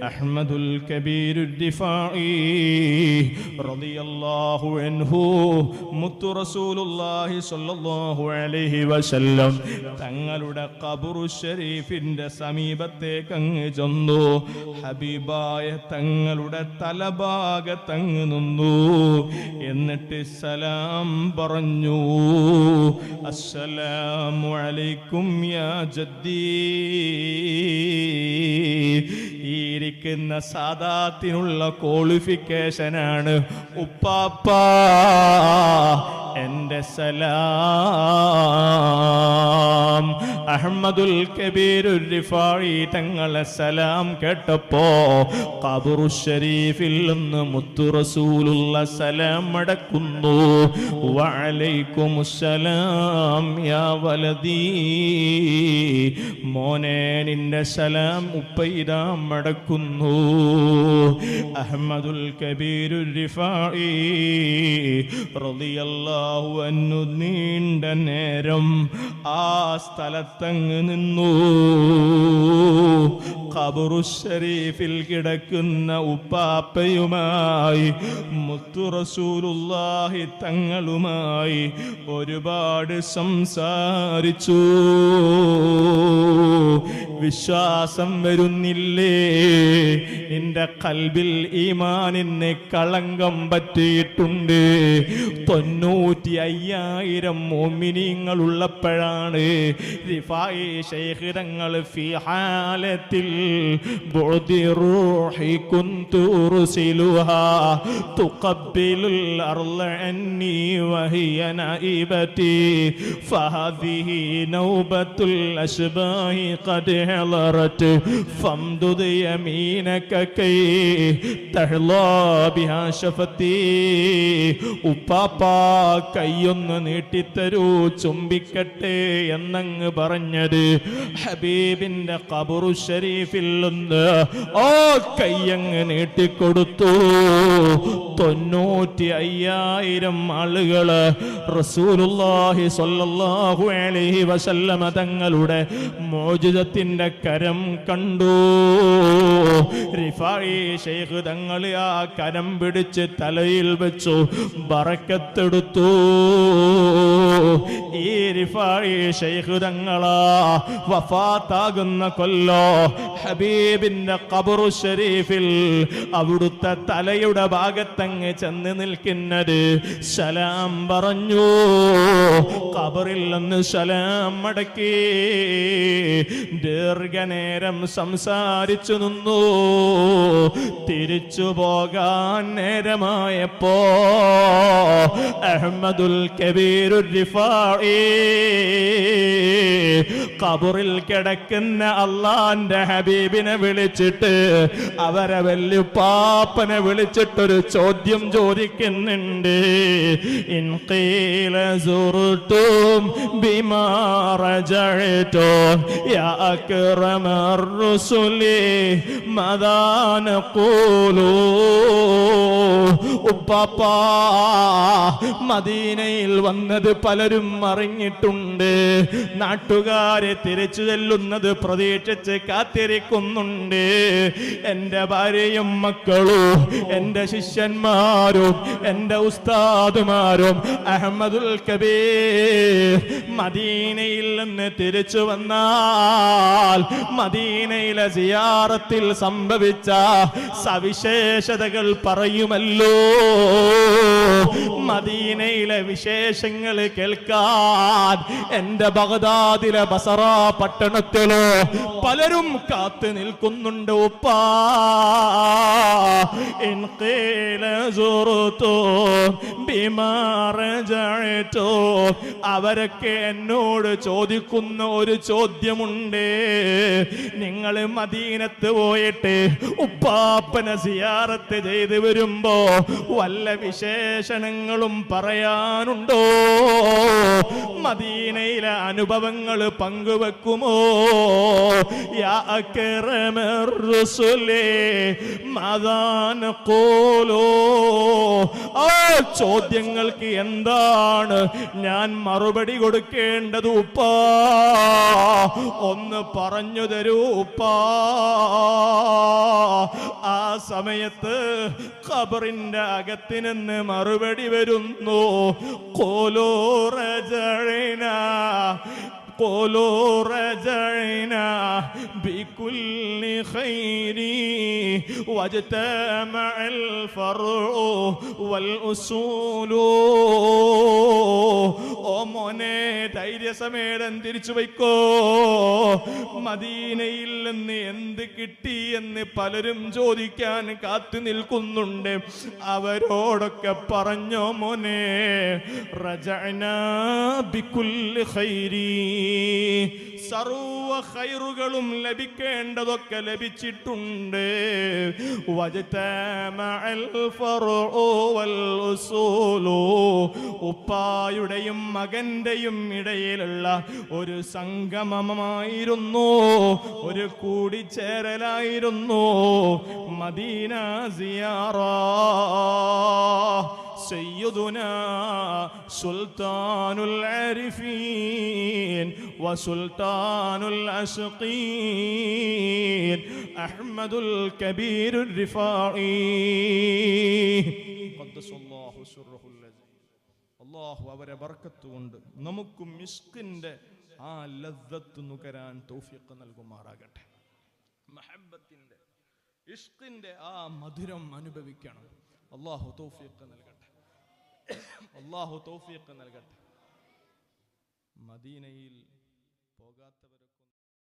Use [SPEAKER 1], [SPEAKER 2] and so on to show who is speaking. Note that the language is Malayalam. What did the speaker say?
[SPEAKER 1] അഹ്മദുൽ കബീറുർ റിഫാഇ റളിയല്ലാഹു അൻഹു മുത്തു റസൂലുള്ളാഹി സ്വല്ലല്ലാഹു അലൈഹി വസല്ലം തങ്ങളുടെ ഖബറു ശരീഫിന്റെ സമീപത്തേക്ക് അങ്ങ് ചെന്നു. ഹബീബായ തങ്ങളുടെ തലഭാഗത്ത് അങ്ങ് നിന്നു. എന്നിട്ട് സലാം പറഞ്ഞു. അസ്സലാമു അലൈക്കും യാ ജദ്ദീ. ഈ ഇരിക്കുന്ന സാദാത്തിനുള്ള ക്വാളിഫിക്കേഷനാണ് ഉപ്പാപ്പ എന്റെ സലാം. അഹ്മദുൽ കബീറുർ റിഫാഇ തങ്ങളെ സലാം കേട്ടപ്പോ ഖബറു ശരീഫിൽ നിന്ന് മുത്തു റസൂലുള്ള സലാം മടക്കുന്നു. വഅലൈക്കുമുസ്സലാം യാ വലദീ. മോനെ നിന്റെ സലാം ഉപ്പയിതാ മടക്കുന്നു. അഹ്മദുൽ കബീറുർ റിഫാഇ റളിയല്ലാഹു അൻഹു നീണ്ട നേരം ആ സ്ഥലത്തങ്ങ് നിന്നു. ഖബറു ശരീഫിൽ കിടക്കുന്ന ഉപ്പാപ്പയുമായി മുത്തു റസൂലുള്ളാഹി തങ്ങളുമായി ഒരുപാട് സംസാരിച്ചു. വിശ്വാസം വരുന്നില്ലേ? നിന്റെ ഖൽബിൽ ഈമാനിന് കളങ്കം പറ്റിയിട്ടുണ്ട്. 95,000 മുഅ്മിനീങ്ങൾ ഉള്ളപ്പോഴാണ് റിഫായി ശൈഖ് തങ്ങൾ ഫി ഹാലത്തിൽ ബുഅദി റൂഹി കുന്തു ഉർസിലുഹാ തുഖബ്ബിലുൽ അർള അന്നി വഹിയ നൈബതി ഫഹദിഹി നൗബത്തുൽ അശ്ബാഹി ഖദ് ഹളറത് ഫംദുദ് യമീനക കൈ തഹ്ലാ ബിഹാ ശഫതി. ഉപ്പാപ്പ കൈയൊന്ന് നീട്ടിത്തരൂ, ചുംബിക്കട്ടെ എന്നങ്ങ് പറഞ്ഞത് ഹബീബിന്റെ ഖബറു ശരീഫിൽ നിന്ന് ഓ കയ്യങ്ങ് നീട്ടിക്കൊടുത്തു. 95,000 ആളുകള് റസൂലുള്ളാഹി സ്വല്ലല്ലാഹു അലൈഹി വസല്ലമ തങ്ങളുടെ മോചിതത്തിന്റെ കരം കണ്ടു. റിഫായി ശൈഖ് തങ്ങൾ ആ കരം പിടിച്ച് തലയിൽ വെച്ചു, ബറക്കത്തെടുത്തു. ഈ റിഫായി ശൈഖ് തങ്ങളാ വഫാത്താകുന്ന കൊല്ലോ ഹബീബിന്റെ ഖബറു ശരീഫിൽ അവിടുത്തെ തലയുടെ ഭാഗത്തങ്ങ് ചെന്ന് നിൽക്കുന്നത്. സലാം പറഞ്ഞു. ഖബറിൽ നിന്ന് സലാം മടക്കി ദീർഘനേരം സംസാരിച്ചു നിന്നു. തിരിച്ചു പോകാൻ നേരമായപ്പോ അഹ്മദുൽ കബീറുർ റിഫാഇ ഖബറിൽ കിടക്കുന്ന അള്ളാന്റെ ഹബീബിനെ വിളിച്ചിട്ട് അവരെ വല്യുപ്പാപ്പനെ വിളിച്ചിട്ടൊരു ചോദ്യം ചോദിക്കുന്നുണ്ട്. ഇൻ ഖീല സുർതും ബിമാ റജഅതും യാ അക്രമർ റുസുലി മദാ നഖൂലു. ഉപ്പാപ്പ മദീനയിൽ വന്നത് പലരും അറിഞ്ഞിട്ടുണ്ട്. നാട്ടുകാരെ തിരിച്ചു ചെല്ലുന്നത് പ്രതീക്ഷിച്ച് കാത്തിരിക്കുന്നുണ്ട്. എൻ്റെ ഭാര്യയും മക്കളും എൻ്റെ ശിഷ്യന്മാരും എൻ്റെ ഉസ്താദുമാരും അഹ്മദുൽ കബീർ മദീനയിൽ നിന്ന് തിരിച്ചു വന്നാൽ മദീനയിലെ സിയാറത്തിൽ സംഭവിച്ച സവിശേഷതകൾ പറയുമല്ലോ. മദീനയിലെ വിശേഷങ്ങൾ കേൾക്കാൻ എൻ്റെ ബഗ്ദാദിലെ ബസറ പട്ടണത്തിലോ പലരും കാത്തു നിൽക്കുന്നുണ്ട്. ഉപ്പാ ഇൻ ഖീല സുർതു ബിമാ റജഅതു. അവരൊക്കെ എന്നോട് ചോദിക്കുന്ന ഒരു ചോദ്യമുണ്ട്. നിങ്ങൾ മദീനത്ത് പോയിട്ട് ഉപ്പാപ്പനെ സിയാറത്ത് ചെയ്ത് വരുമ്പോ വല്ല വിശേഷണങ്ങളും പറയാനുണ്ടോ? മദീനയിലെ അനുഭവങ്ങൾ പങ്കുവെക്കുമോ? യാ അക്രമർ റുസുലി മദാ നഖൂലു. ആ ചോദ്യങ്ങൾക്ക് എന്താണ് ഞാൻ മറുപടി കൊടുക്കേണ്ടത്? ഉപ്പാ ഒന്ന് പറഞ്ഞു തരൂ ഉപ്പാ. സമയത്ത് ഖബറിന്റെ അകത്ത് നിന്ന് മറുപടി വരുന്നു. ഖൂലൂ റജഅനാ قولوا رجعنا بكل خير واجتمع الفرع والأصول. ഓ മോനെ, ധൈര്യസമേതം തിരിച്ചു വയ്ക്കോ. മദീനയിൽ നിന്ന് എന്ത് കിട്ടി എന്ന് പലരും ചോദിക്കാൻ കാത്തു നിൽക്കുന്നുണ്ട്. അവരോടൊക്കെ പറഞ്ഞോ മോനെ, റജഅനാ ബികുല്ലി ഖൈരി, സർവ ഖൈറുകളും ലഭിക്കേണ്ടതൊക്കെ ലഭിച്ചിട്ടുണ്ട്. വജ്തമഅൽ ഫർഉ വൽ ഉസൂലു, ഉപ്പായുടെയും മകന്റെയും ഇടയിലുള്ള ഒരു സംഗമമായിരുന്നു, ഒരു കൂടിച്ചേരലായിരുന്നു മദീന സിയാറ. سيدنا سلطان العارفين وسلطان العاشقين أحمد الكبير الرفاعي قدس الله سره الذي. അല്ലാഹു അവരെ ബർക്കത്ത് കൊണ്ട് നമുക്കും ഇഷ്കിന്റെ ആ ലദ്ദത്ത് നുകരാൻ തൗഫീഖ് നൽകുമാറാകട്ടെ. മഹബ്ബത്തിന്റെ ഇഷ്കിന്റെ ആ മധുരം അനുഭവിക്കണം. അല്ലാഹു തൗഫീഖ് നൽകട്ടെ. അല്ലാഹു തൗഫീഖ് നൽകട്ടെ. മദീനയിൽ പോകാത്തവർ